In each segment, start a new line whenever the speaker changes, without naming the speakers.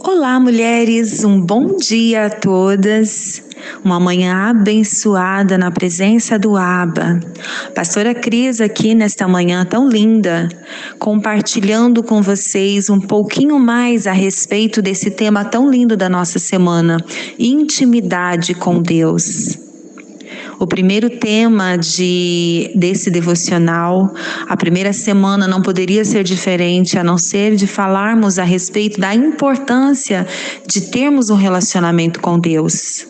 Olá, mulheres, um bom dia a todas. Uma manhã abençoada na presença do Abba. Pastora Cris aqui nesta manhã tão linda, compartilhando com vocês um pouquinho mais a respeito desse tema tão lindo da nossa semana, intimidade com Deus. O primeiro tema desse devocional, a primeira semana não poderia ser diferente a não ser de falarmos a respeito da importância de termos um relacionamento com Deus.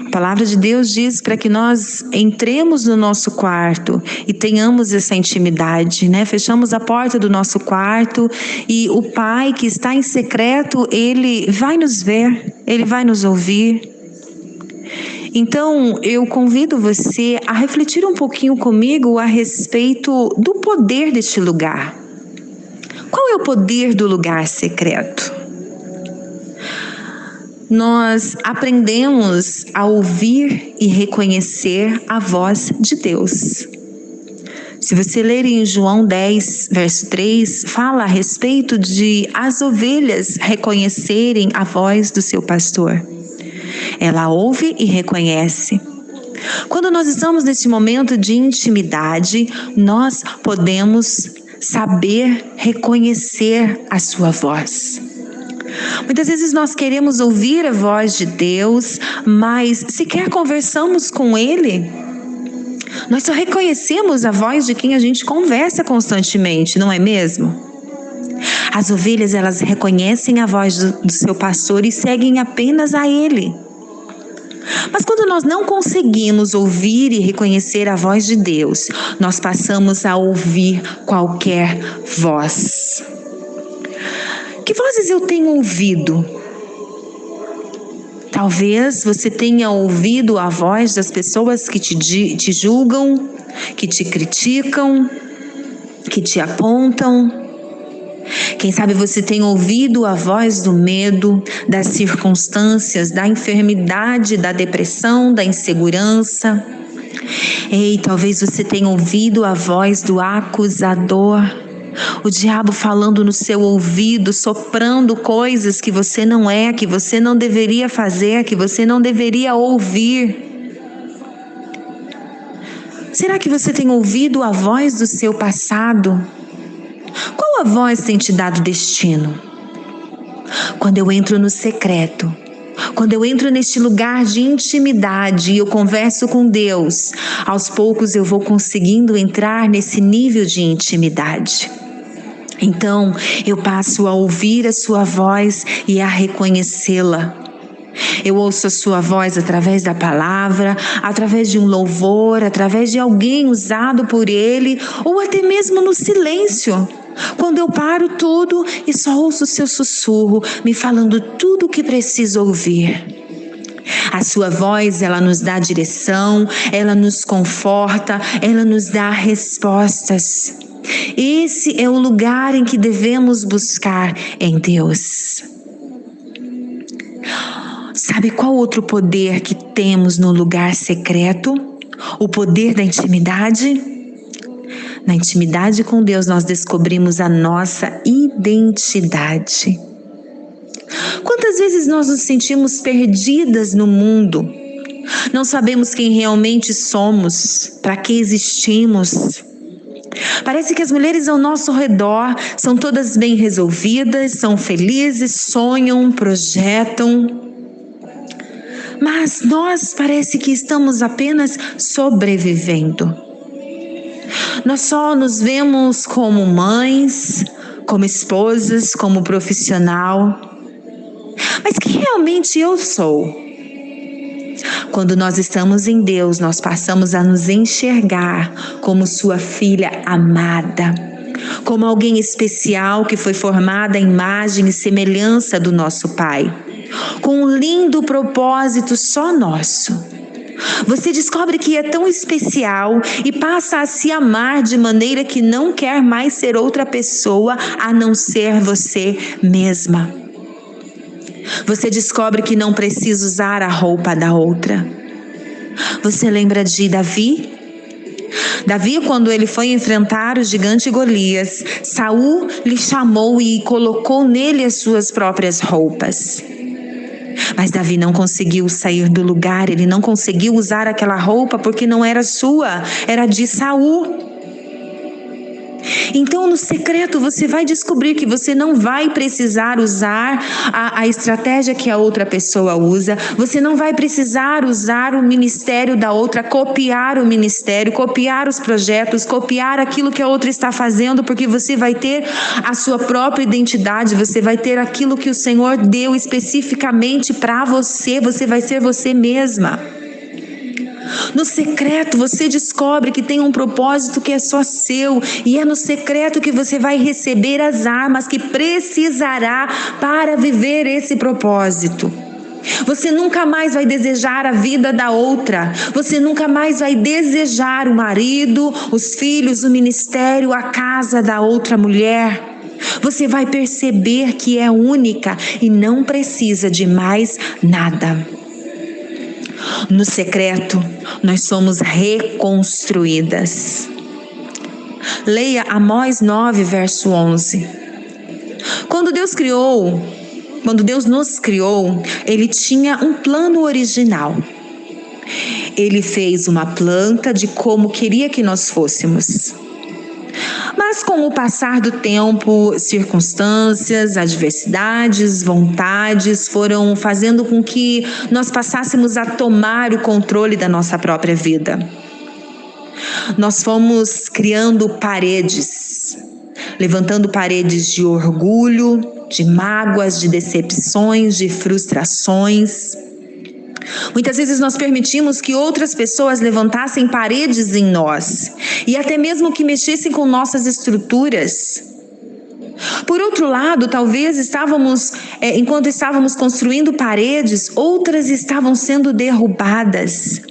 A palavra de Deus diz para que nós entremos no nosso quarto e tenhamos essa intimidade, né? Fechamos a porta do nosso quarto e o Pai que está em secreto, Ele vai nos ver, Ele vai nos ouvir. Então, eu convido você a refletir um pouquinho comigo a respeito do poder deste lugar. Qual é o poder do lugar secreto? Nós aprendemos a ouvir e reconhecer a voz de Deus. Se você ler em João 10, verso 3, fala a respeito de as ovelhas reconhecerem a voz do seu pastor. Ela ouve e reconhece. Quando nós estamos nesse momento de intimidade, nós podemos saber reconhecer a sua voz. Muitas vezes nós queremos ouvir a voz de Deus, mas sequer conversamos com Ele. Nós só reconhecemos a voz de quem a gente conversa constantemente, não é mesmo? As ovelhas, elas reconhecem a voz do seu pastor e seguem apenas a Ele. Mas quando nós não conseguimos ouvir e reconhecer a voz de Deus, nós passamos a ouvir qualquer voz. Que vozes eu tenho ouvido? Talvez você tenha ouvido a voz das pessoas que te julgam, que te criticam, que te apontam. Quem sabe você tem ouvido a voz do medo, das circunstâncias, da enfermidade, da depressão, da insegurança. Ei, talvez você tenha ouvido a voz do acusador, o diabo falando no seu ouvido, soprando coisas que você não é, que você não deveria fazer, que você não deveria ouvir. Será que você tem ouvido a voz do seu passado? Qual a voz tem te dado destino? Quando eu entro no secreto, quando eu entro neste lugar de intimidade e eu converso com Deus, aos poucos eu vou conseguindo entrar nesse nível de intimidade. Então, eu passo a ouvir a sua voz e a reconhecê-la. Eu ouço a sua voz através da palavra, através de um louvor, através de alguém usado por Ele, ou até mesmo no silêncio. Quando eu paro tudo e só ouço o seu sussurro, me falando tudo o que preciso ouvir. A sua voz, ela nos dá direção, ela nos conforta, ela nos dá respostas. Esse é o lugar em que devemos buscar em Deus. Sabe qual outro poder que temos no lugar secreto? O poder da intimidade? Na intimidade com Deus, nós descobrimos a nossa identidade. Quantas vezes nós nos sentimos perdidas no mundo? Não sabemos quem realmente somos, para que existimos. Parece que as mulheres ao nosso redor são todas bem resolvidas, são felizes, sonham, projetam. Mas nós parece que estamos apenas sobrevivendo. Nós só nos vemos como mães, como esposas, como profissional. Mas quem realmente eu sou? Quando nós estamos em Deus, nós passamos a nos enxergar como sua filha amada, como alguém especial que foi formada à imagem e semelhança do nosso Pai, com um lindo propósito só nosso. Você descobre que é tão especial e passa a se amar de maneira que não quer mais ser outra pessoa a não ser você mesma. Você descobre que não precisa usar a roupa da outra. Você lembra de Davi? Davi, quando ele foi enfrentar o gigante Golias, Saul lhe chamou e colocou nele as suas próprias roupas. Mas Davi não conseguiu sair do lugar, ele não conseguiu usar aquela roupa porque não era sua, era de Saul. Então, no secreto, você vai descobrir que você não vai precisar usar a estratégia que a outra pessoa usa, você não vai precisar usar o ministério da outra, copiar o ministério, copiar os projetos, copiar aquilo que a outra está fazendo, porque você vai ter a sua própria identidade, você vai ter aquilo que o Senhor deu especificamente para você, você vai ser você mesma. No secreto você descobre que tem um propósito que é só seu, e é no secreto que você vai receber as armas que precisará para viver esse propósito. Você nunca mais vai desejar a vida da outra, você nunca mais vai desejar o marido, os filhos, o ministério, a casa da outra mulher. Você vai perceber que é única e não precisa de mais nada. No secreto, nós somos reconstruídas. Leia Amós 9, verso 11. Quando Deus nos criou, Ele tinha um plano original. Ele fez uma planta de como queria que nós fôssemos. Mas com o passar do tempo, circunstâncias, adversidades, vontades foram fazendo com que nós passássemos a tomar o controle da nossa própria vida. Nós fomos criando paredes, levantando paredes de orgulho, de mágoas, de decepções, de frustrações. Muitas vezes nós permitimos que outras pessoas levantassem paredes em nós e até mesmo que mexessem com nossas estruturas. Por outro lado, talvez enquanto estávamos construindo paredes, outras estavam sendo derrubadas.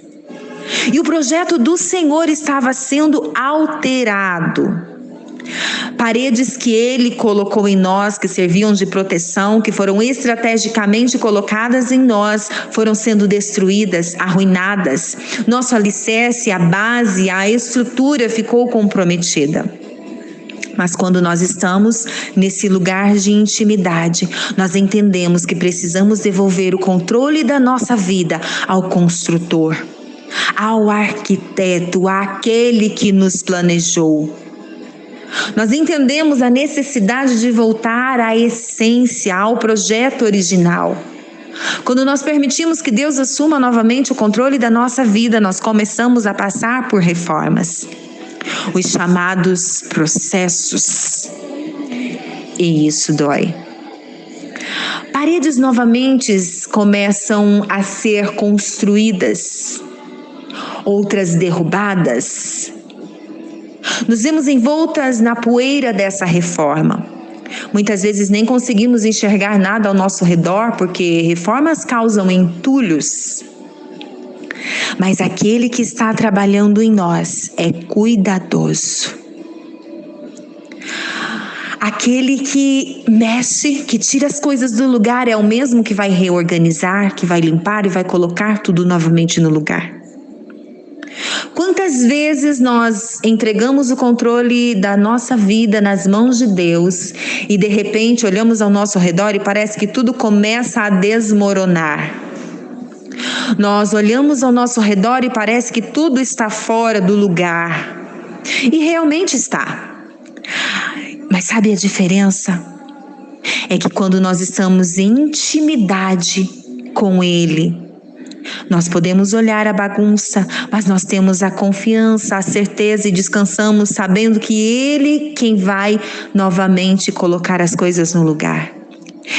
E o projeto do Senhor estava sendo alterado. Paredes que Ele colocou em nós, que serviam de proteção, que foram estrategicamente colocadas em nós, foram sendo destruídas, arruinadas. Nosso alicerce, a base, a estrutura ficou comprometida. Mas quando nós estamos nesse lugar de intimidade, nós entendemos que precisamos devolver o controle da nossa vida ao construtor, ao arquiteto, àquele que nos planejou. Nós entendemos a necessidade de voltar à essência, ao projeto original. Quando nós permitimos que Deus assuma novamente o controle da nossa vida, nós começamos a passar por reformas, os chamados processos. E isso dói. Paredes novamente começam a ser construídas, outras derrubadas. Nos vemos envoltas na poeira dessa reforma. Muitas vezes nem conseguimos enxergar nada ao nosso redor, porque reformas causam entulhos. Mas aquele que está trabalhando em nós é cuidadoso. Aquele que mexe, que tira as coisas do lugar, é o mesmo que vai reorganizar, que vai limpar e vai colocar tudo novamente no lugar. Quantas vezes nós entregamos o controle da nossa vida nas mãos de Deus e de repente olhamos ao nosso redor e parece que tudo começa a desmoronar. Nós olhamos ao nosso redor e parece que tudo está fora do lugar. E realmente está. Mas sabe a diferença? É que quando nós estamos em intimidade com Ele, nós podemos olhar a bagunça, mas nós temos a confiança, a certeza e descansamos sabendo que Ele quem vai novamente colocar as coisas no lugar.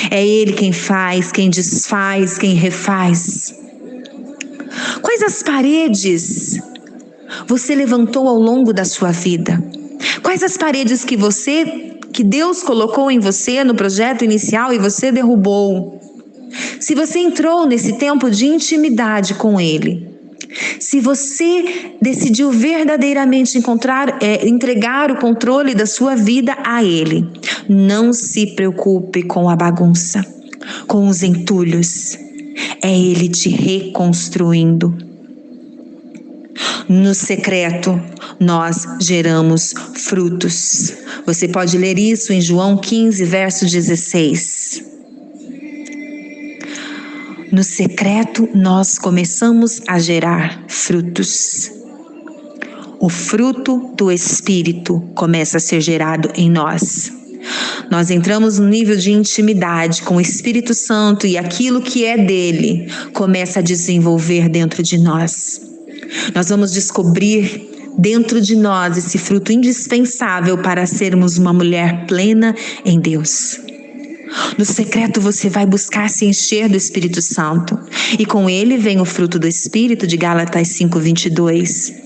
É Ele quem faz, quem desfaz, quem refaz. Quais as paredes você levantou ao longo da sua vida? Quais as paredes que Deus colocou em você no projeto inicial e você derrubou? Se você entrou nesse tempo de intimidade com Ele, se você decidiu verdadeiramente entregar o controle da sua vida a Ele, não se preocupe com a bagunça, com os entulhos. É Ele te reconstruindo. No secreto, nós geramos frutos. Você pode ler isso em João 15, verso 16. No secreto, nós começamos a gerar frutos. O fruto do Espírito começa a ser gerado em nós. Nós entramos no nível de intimidade com o Espírito Santo e aquilo que é dele começa a desenvolver dentro de nós. Nós vamos descobrir dentro de nós esse fruto indispensável para sermos uma mulher plena em Deus. No secreto você vai buscar se encher do Espírito Santo e com ele vem o fruto do Espírito de Gálatas 5:22.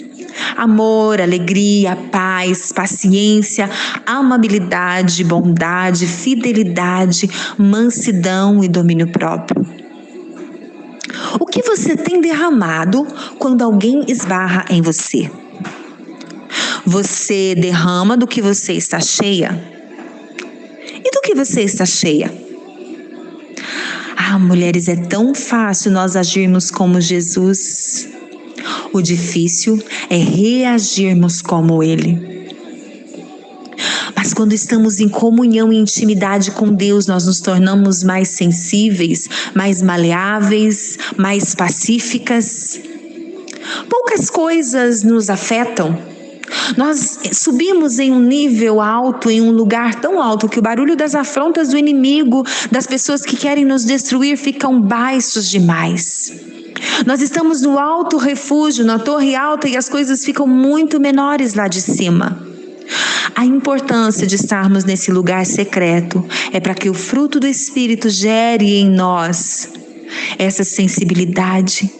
Amor, alegria, paz, paciência, amabilidade, bondade, fidelidade, mansidão e domínio próprio. O que você tem derramado quando alguém esbarra em você? Você derrama do que você está cheia? E do que você está cheia? Mulheres, é tão fácil nós agirmos como Jesus. O difícil é reagirmos como Ele. Mas quando estamos em comunhão e intimidade com Deus, nós nos tornamos mais sensíveis, mais maleáveis, mais pacíficas. Poucas coisas nos afetam. Nós subimos em um nível alto, em um lugar tão alto que o barulho das afrontas do inimigo, das pessoas que querem nos destruir, ficam baixos demais. Nós estamos no alto refúgio, na torre alta, e as coisas ficam muito menores lá de cima. A importância de estarmos nesse lugar secreto é para que o fruto do Espírito gere em nós essa sensibilidade,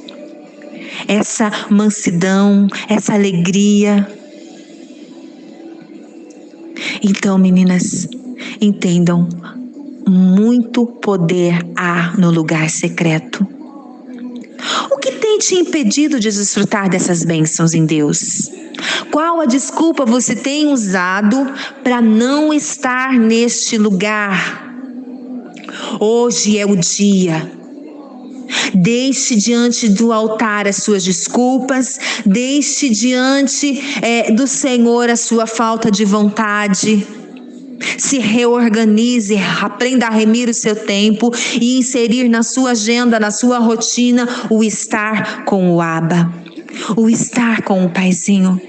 essa mansidão, essa alegria. Então, meninas, entendam, muito poder há no lugar secreto. O que tem te impedido de desfrutar dessas bênçãos em Deus? Qual a desculpa você tem usado para não estar neste lugar? Hoje é o dia. Deixe diante do altar as suas desculpas, deixe diante do Senhor a sua falta de vontade. Se reorganize, aprenda a remir o seu tempo e inserir na sua agenda, na sua rotina, o estar com o Abba, o estar com o Paizinho.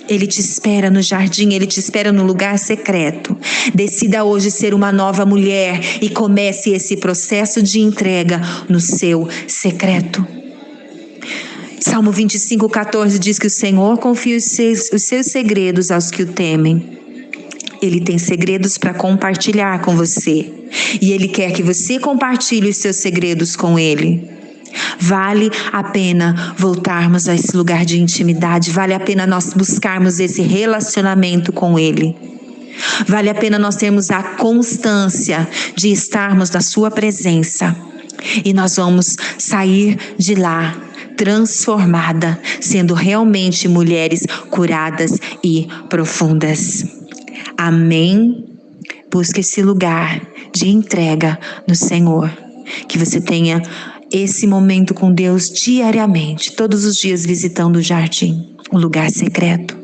Ele te espera no jardim, ele te espera no lugar secreto. Decida hoje ser uma nova mulher e comece esse processo de entrega no seu secreto. Salmo 25:14 diz que o Senhor confia os seus segredos aos que o temem. Ele tem segredos para compartilhar com você. E Ele quer que você compartilhe os seus segredos com Ele. Vale a pena voltarmos a esse lugar de intimidade. Vale a pena nós buscarmos esse relacionamento com Ele. Vale a pena nós termos a constância de estarmos na sua presença. E nós vamos sair de lá transformada, sendo realmente mulheres curadas e profundas. Amém? Busque esse lugar de entrega no Senhor. Que você tenha esse momento com Deus diariamente, todos os dias visitando o jardim, o lugar secreto.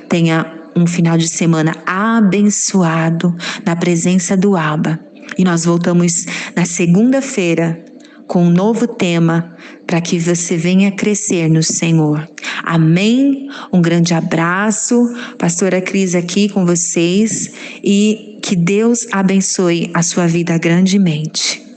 Tenha um final de semana abençoado na presença do Abba. E nós voltamos na segunda-feira com um novo tema para que você venha crescer no Senhor. Amém? Um grande abraço. Pastora Cris aqui com vocês e que Deus abençoe a sua vida grandemente.